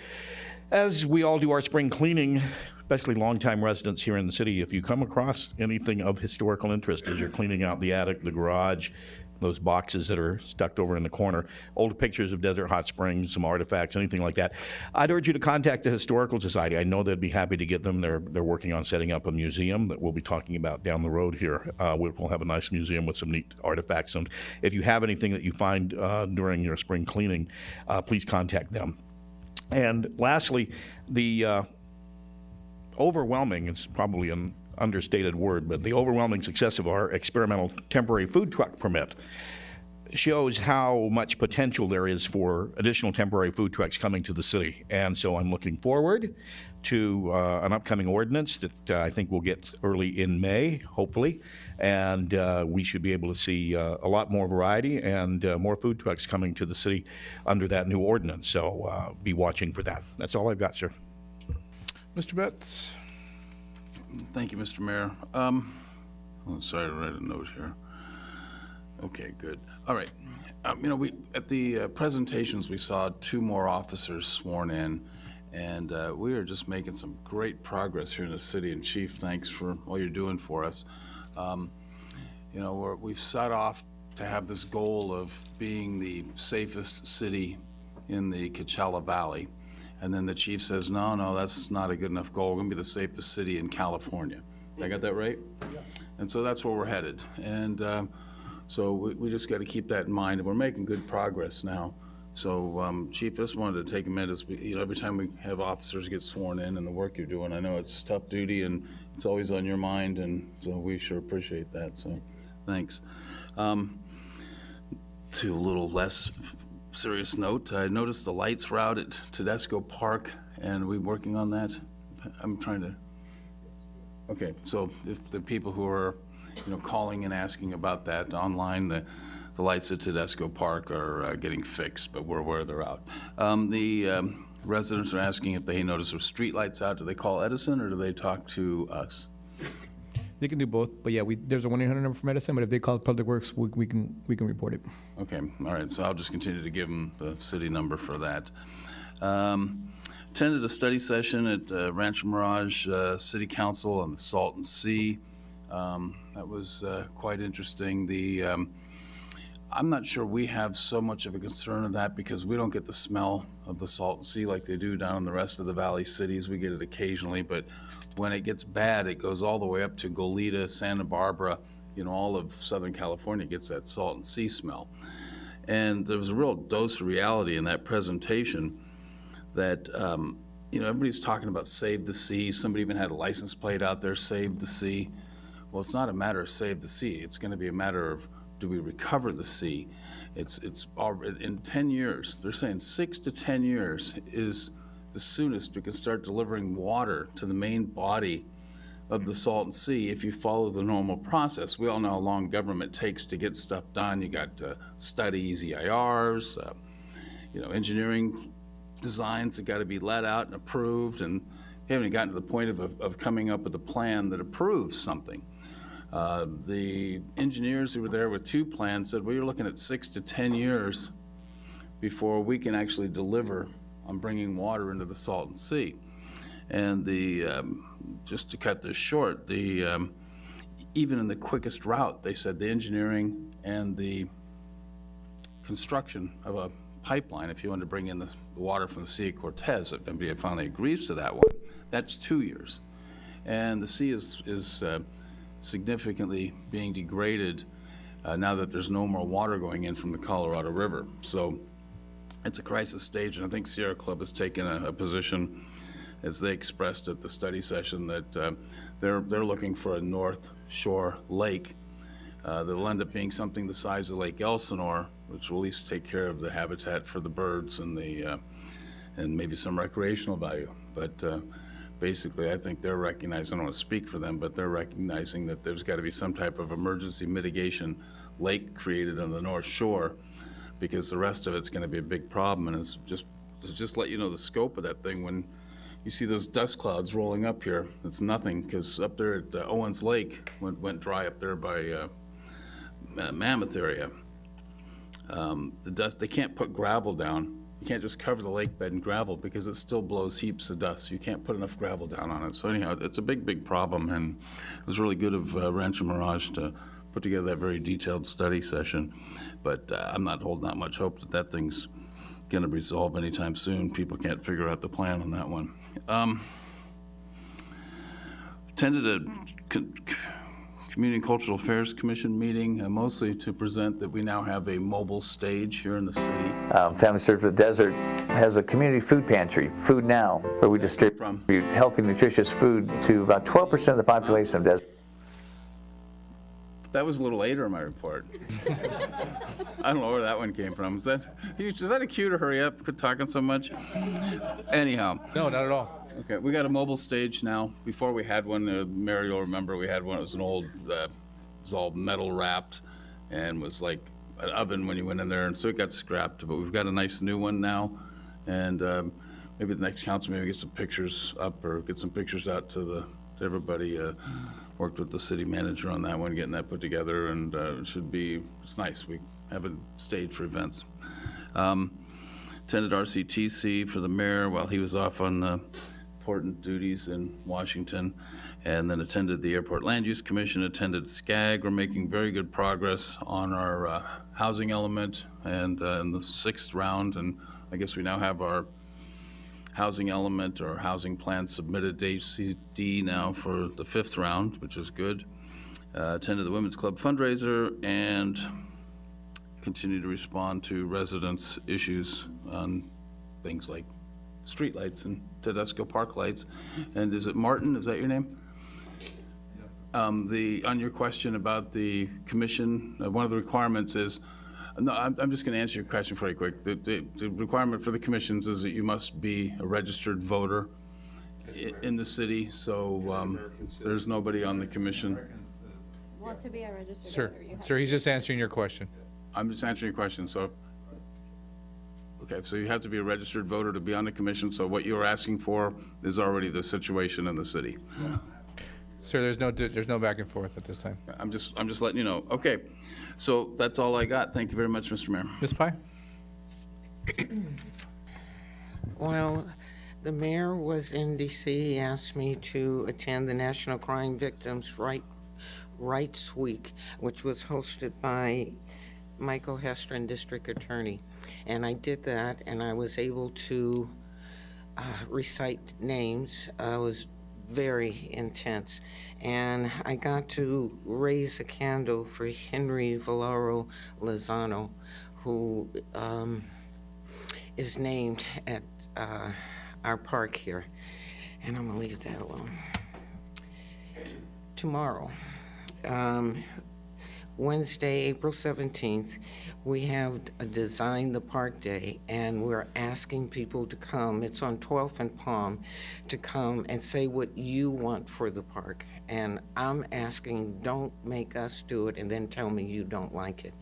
as we all do our spring cleaning especially longtime residents here in the city, if you come across anything of historical interest as you're cleaning out the attic, the garage, those boxes that are stuck over in the corner, old pictures of Desert Hot Springs, some artifacts, anything like that, I'd urge you to contact the Historical Society. I know they'd be happy to get them. They're working on setting up a museum that we'll be talking about down the road here. We'll have a nice museum with some neat artifacts. And if you have anything that you find during your spring cleaning, please contact them. And lastly, the overwhelming, it's probably an understated word, but the overwhelming success of our experimental temporary food truck permit shows how much potential there is for additional temporary food trucks coming to the city. And so I'm looking forward to an upcoming ordinance that I think we'll get early in May, hopefully, and we should be able to see a lot more variety and more food trucks coming to the city under that new ordinance. So be watching for that. That's all I've got, sir. Mr. Betts. Thank you, Mr. Mayor. Sorry to write a note here. Okay, good. All right. We at the presentations, we saw 2 more officers sworn in, and we are just making some great progress here in the city. And Chief, thanks for all you're doing for us. We've set off to have this goal of being the safest city in the Coachella Valley. And then the chief says, no, that's not a good enough goal. We're going to be the safest city in California. Did I got that right? Yeah. And so that's where we're headed. And so we just got to keep that in mind. And we're making good progress now. So, Chief, I just wanted to take a minute. Every time we have officers get sworn in and the work you're doing, I know it's tough duty and it's always on your mind. And so we sure appreciate that. So thanks. To a little less serious note, I noticed the lights were out at Tedesco Park, and we're working on that. I'm trying to. Okay, so if the people who are, calling and asking about that online, the lights at Tedesco Park are getting fixed, but we're aware they're out. The residents are asking if they notice there's street lights out. Do they call Edison or do they talk to us? They can do both, but yeah, there's a 1-800 number for medicine, but if they call Public Works, we can report it. Okay, all right, so I'll just continue to give them the city number for that. Attended a study session at Rancho Mirage City Council on the Salton Sea. That was quite interesting. I'm not sure we have so much of a concern of that because we don't get the smell of the Salton Sea like they do down in the rest of the valley cities. We get it occasionally, but when it gets bad, it goes all the way up to Goleta, Santa Barbara. All of Southern California gets that Salton Sea smell. And there was a real dose of reality in that presentation that, everybody's talking about save the sea. Somebody even had a license plate out there, save the sea. Well, it's not a matter of save the sea. It's going to be a matter of, do we recover the sea? It's in 10 years, they're saying 6 to 10 years is the soonest we can start delivering water to the main body of the Salton Sea if you follow the normal process. We all know how long government takes to get stuff done. You got studies, EIRs, engineering designs that got to be let out and approved, and we haven't gotten to the point of coming up with a plan that approves something. The engineers who were there with 2 plans said, well, you're looking at 6 to 10 years before we can actually deliver on bringing water into the Salton Sea. And just to cut this short, even in the quickest route, they said the engineering and the construction of a pipeline, if you want to bring in the water from the Sea of Cortez, if everybody finally agrees to that one, that's 2 years. And the sea is significantly being degraded now that there's no more water going in from the Colorado River. So it's a crisis stage, and I think Sierra Club has taken a position, as they expressed at the study session, that they're looking for a North Shore lake that'll end up being something the size of Lake Elsinore, which will at least take care of the habitat for the birds and and maybe some recreational value. But basically, I think they're recognizing, I don't want to speak for them, but they're recognizing that there's got to be some type of emergency mitigation lake created on the North Shore, because the rest of it's going to be a big problem. And it's just let you know the scope of that thing. When you see those dust clouds rolling up here, it's nothing, because up there at Owens Lake went dry up there by Mammoth area. The dust, they can't put gravel down can't just cover the lake bed in gravel because it still blows heaps of dust. You can't put enough gravel down on it. So anyhow, it's a big problem, and it was really good of Rancho Mirage to put together that very detailed study session. But I'm not holding out much hope that that thing's going to resolve anytime soon. People can't figure out the plan on that one. Attended a Community and Cultural Affairs Commission meeting, mostly to present that we now have a mobile stage here in the city. Family Serves the Desert has a community food pantry, Food Now, where we distribute healthy, nutritious food to about 12% of the population of Desert. That was a little later in my report. I don't know where that one came from. Is that a cue to hurry up? Quit talking so much? Anyhow. No, not at all. Okay, we got a mobile stage now. Before we had one, Mary will remember, we had one. It was an old, it was all metal wrapped and was like an oven when you went in there, and so it got scrapped. But we've got a nice new one now, and maybe the next council, maybe get some pictures up or get some pictures out to everybody. Worked with the city manager on that one, getting that put together, and it's nice. We have a stage for events. Attended RCTC for the mayor while he was off on important duties in Washington, and then attended the Airport Land Use Commission, attended SCAG. We're making very good progress on our housing element and in the 6th round, and I guess we now have our housing element or housing plan submitted to HCD now for the 5th round, which is good. Attended the Women's Club fundraiser and continue to respond to residents' issues on things like streetlights and Tedesco Park lights. And is it Martin? Is that your name? On your question about the commission, one of the requirements is, no, I'm just going to answer your question very quick. The requirement for the commissions is that you must be a registered voter in the city, so there's nobody on the commission. Well, to be a registered Sir, voter, you have sir, he's just answering your question. I'm just answering your question, so, okay, so you have to be a registered voter to be on the commission, so what you're asking for is already the situation in the city. Sir, there's no back and forth at this time. I'm just letting you know. Okay, so that's all I got. Thank you very much, Mr. Mayor. Ms. Pye? Well, the mayor was in D.C. He asked me to attend the National Crime Victims' Rights Week, which was hosted by Michael Hestron, District Attorney. And I did that, and I was able to recite names. It was very intense. And I got to raise a candle for Henry Valero Lozano, who is named at our park here. And I'm gonna leave that alone. Tomorrow, Wednesday, April 17th, we have a Design the Park Day, and we're asking people to come. It's on 12th and Palm, to come and say what you want for the park. And I'm asking, don't make us do it and then tell me you don't like it.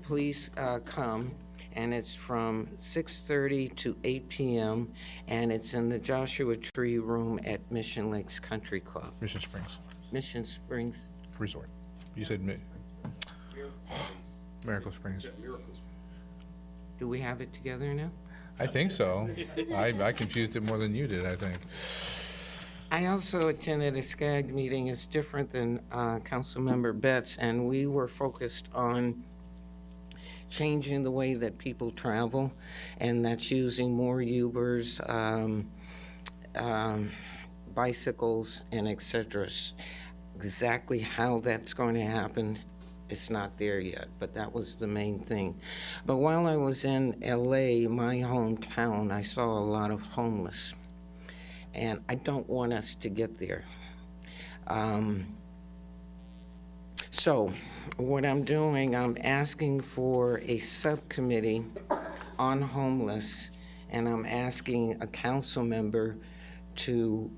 Please come, and it's from 6:30 to 8 p.m., and it's in the Joshua Tree Room at Mission Lakes Country Club. Mission Springs Mission Springs Resort. You said Miracle Springs. Do we have it together now? I think so. I confused it more than you did, I think. I also attended a SCAG meeting. It's different than Councilmember Betts, and we were focused on changing the way that people travel, and that's using more Ubers, bicycles, and et cetera. Exactly how that's going to happen, it's not there yet, but that was the main thing. But while I was in LA, my hometown, I saw a lot of homeless, and I don't want us to get there. So what I'm doing, I'm asking for a subcommittee on homeless, and I'm asking a council member to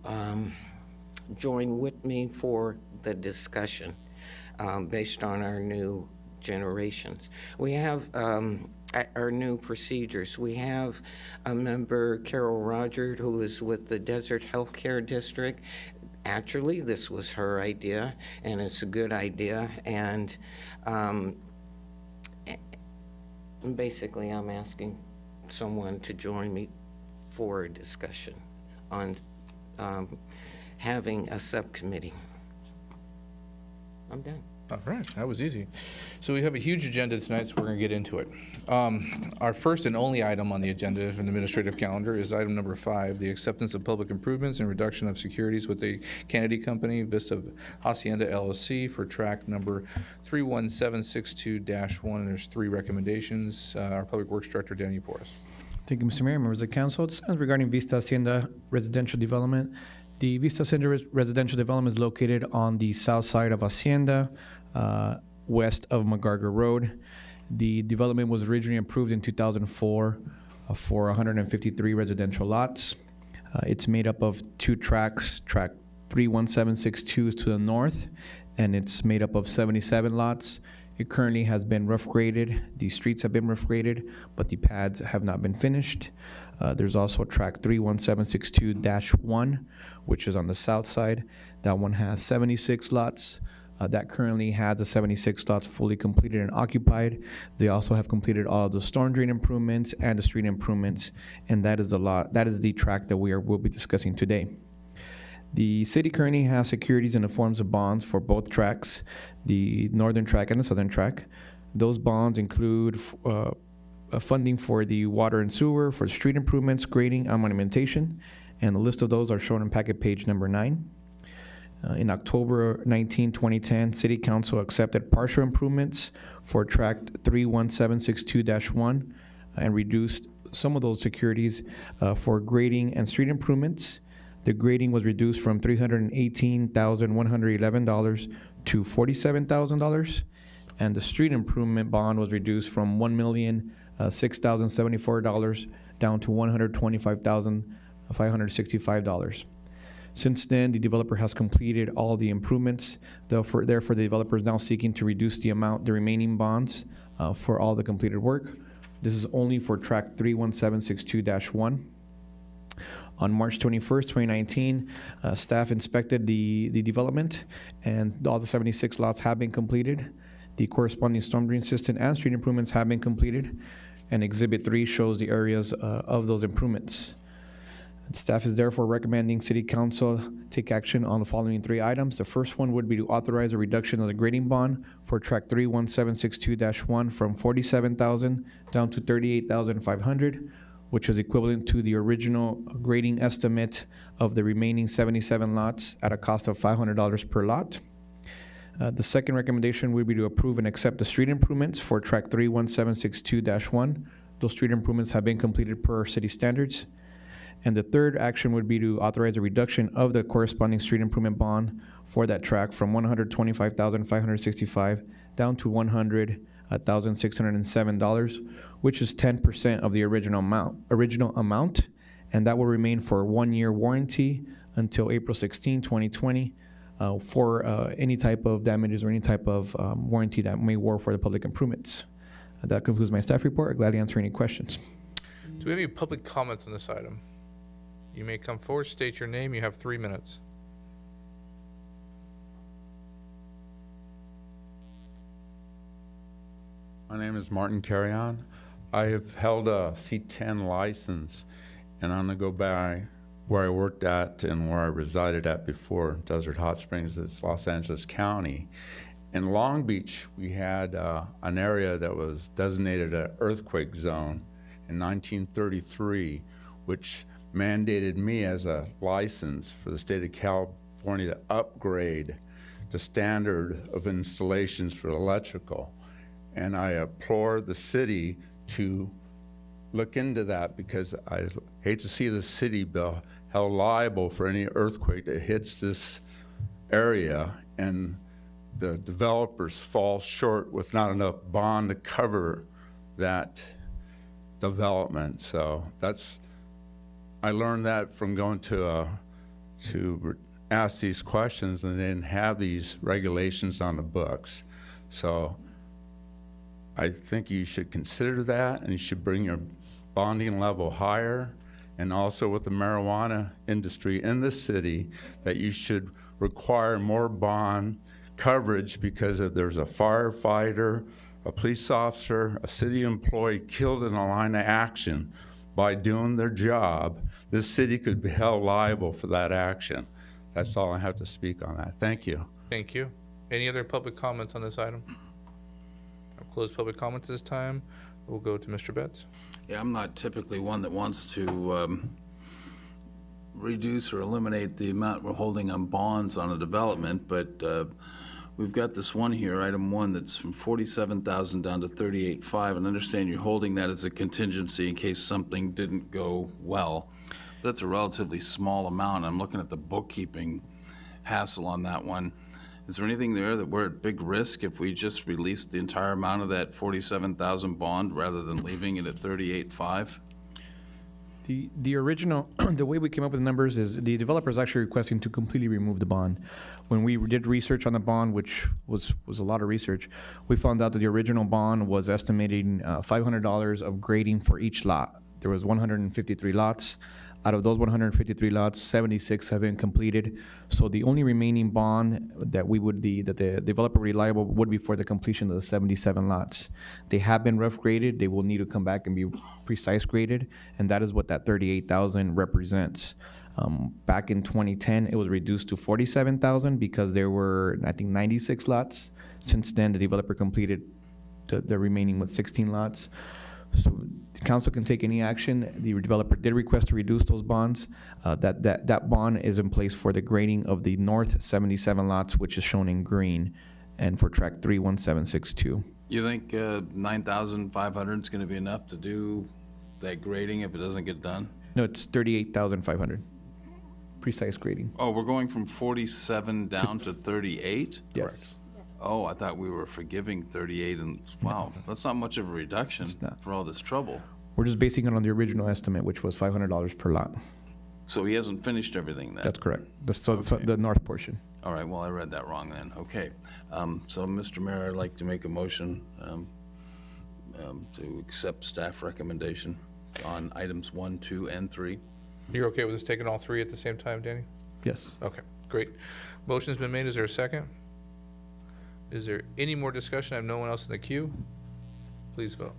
join with me for the discussion based on our new generations. We have our new procedures. We have a member, Carol Roger, who is with the Desert Healthcare District. Actually, this was her idea, and it's a good idea. And basically, I'm asking someone to join me for a discussion on having a subcommittee. I'm done. All right, that was easy. So we have a huge agenda tonight, so we're going to get into it. Our first and only item on the agenda from the administrative calendar is item number 5, the acceptance of public improvements and reduction of securities with the Kennedy Company, Vista Hacienda LLC for track number 31762-1, and there's 3 recommendations. Our Public Works Director, Danny Porras. Thank you, Mr. Mayor, members of the council. This is regarding Vista Hacienda Residential Development. The Vista Hacienda Residential Development is located on the south side of Hacienda, west of McGarger Road. The development was originally approved in 2004 for 153 residential lots. It's made up of 2 tracks. Track 31762 is to the north, and it's made up of 77 lots. It currently has been rough graded. The streets have been rough graded, but the pads have not been finished. There's also track 31762-1, which is on the south side. That one has 76 lots. That currently has the 76 lots fully completed and occupied. They also have completed all of the storm drain improvements and the street improvements, and that is the track that we'll be discussing today. The city currently has securities in the forms of bonds for both tracks, the northern track and the southern track. Those bonds include funding for the water and sewer, for street improvements, grading, and monumentation, and the list of those are shown on packet page number 9. In October 19, 2010, City Council accepted partial improvements for track 31762-1 and reduced some of those securities for grading and street improvements. The grading was reduced from $318,111 to $47,000, and the street improvement bond was reduced from $1,006,074 down to $125,565. Since then, the developer has completed all the improvements. Therefore, the developer is now seeking to reduce the remaining bonds for all the completed work. This is only for track 31762-1. On March 21st, 2019, staff inspected the development, and all the 76 lots have been completed. The corresponding storm drain system and street improvements have been completed, and Exhibit 3 shows the areas of those improvements. Staff is therefore recommending City Council take action on the following 3 items. The first one would be to authorize a reduction of the grading bond for track 31762-1 from $47,000 down to $38,500, which is equivalent to the original grading estimate of the remaining 77 lots at a cost of $500 per lot. The second recommendation would be to approve and accept the street improvements for track 31762-1. Those street improvements have been completed per city standards. And the third action would be to authorize a reduction of the corresponding street improvement bond for that track from $125,565 down to $100,607, which is 10% of the original amount, and that will remain for a 1-year warranty until April 16, 2020, for any type of damages or any type of warranty that may war for the public improvements. That concludes my staff report. I'd gladly answer any questions. Do we have any public comments on this item? You may come forward, state your name. You have 3 minutes. My name is Martin Carrion. I have held a C10 license, and I'm going to go by where I worked at and where I resided at before. Desert Hot Springs is Los Angeles County. In Long Beach, we had an area that was designated an earthquake zone in 1933, which mandated me as a license for the state of California to upgrade the standard of installations for electrical. And I implore the city to look into that, because I hate to see the city bill held liable for any earthquake that hits this area and the developers fall short with not enough bond to cover that development. So I learned that from going to ask these questions, and they didn't have these regulations on the books. So I think you should consider that, and you should bring your bonding level higher. And also with the marijuana industry in the city, that you should require more bond coverage, because if there's a firefighter a police officer, a city employee killed in a line of action by doing their job, this city could be held liable for that action. That's all I have to speak on that. Thank you. Thank you. Any other public comments on this item? I'll close public comments this time. We'll go to Mr. Betts. Yeah, I'm not typically one that wants to reduce or eliminate the amount we're holding on bonds on a development, but we've got this one here, item 1, that's from 47,000 down to 38.5, and I understand you're holding that as a contingency in case something didn't go well. That's a relatively small amount. I'm looking at the bookkeeping hassle on that one. Is there anything there that we're at big risk if we just released the entire amount of that 47,000 bond rather than leaving it at 38.5? The original, the way we came up with the numbers is the developer is actually requesting to completely remove the bond. When we did research on the bond, which was a lot of research, we found out that the original bond was estimating $500 of grading for each lot. There was 153 lots. Out of those 153 lots, 76 have been completed. So the only remaining bond that that the developer reliable would be for the completion of the 77 lots. They have been rough graded. They will need to come back and be precise graded, and that is what that 38,000 represents. Back in 2010, it was reduced to 47,000 because there were, I think, 96 lots. Since then, the developer completed the remaining with 16 lots. So the council can take any action. The developer did request to reduce those bonds. That bond is in place for the grading of the north 77 lots, which is shown in green, and for track 31762. You think 9,500 is going to be enough to do that grading if it doesn't get done? No, it's 38,500. Precise grading. Oh, we're going from 47 down to 38? Yes. Oh, I thought we were forgiving 38, and wow, that's not much of a reduction for all this trouble. We're just basing it on the original estimate, which was $500 per lot. So he hasn't finished everything then? That's correct. So the north portion. All right, well, I read that wrong then. Okay. So, Mr. Mayor, I'd like to make a motion to accept staff recommendation on items 1, 2, and 3. You're okay with us taking all 3 at the same time, Danny? Yes. Okay, great. Motion's been made. Is there a second? Is there any more discussion? I have no one else in the queue. Please vote.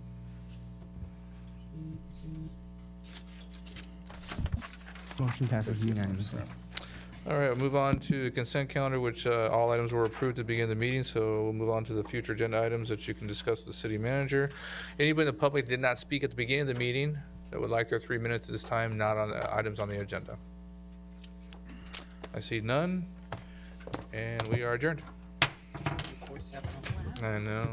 Motion passes unanimously. All right, we'll move on to the consent calendar, which all items were approved to begin the meeting, so we'll move on to the future agenda items that you can discuss with the city manager. Anybody in the public did not speak at the beginning of the meeting that would like their 3 minutes at this time, not on the items on the agenda? I see none, and we are adjourned. I know.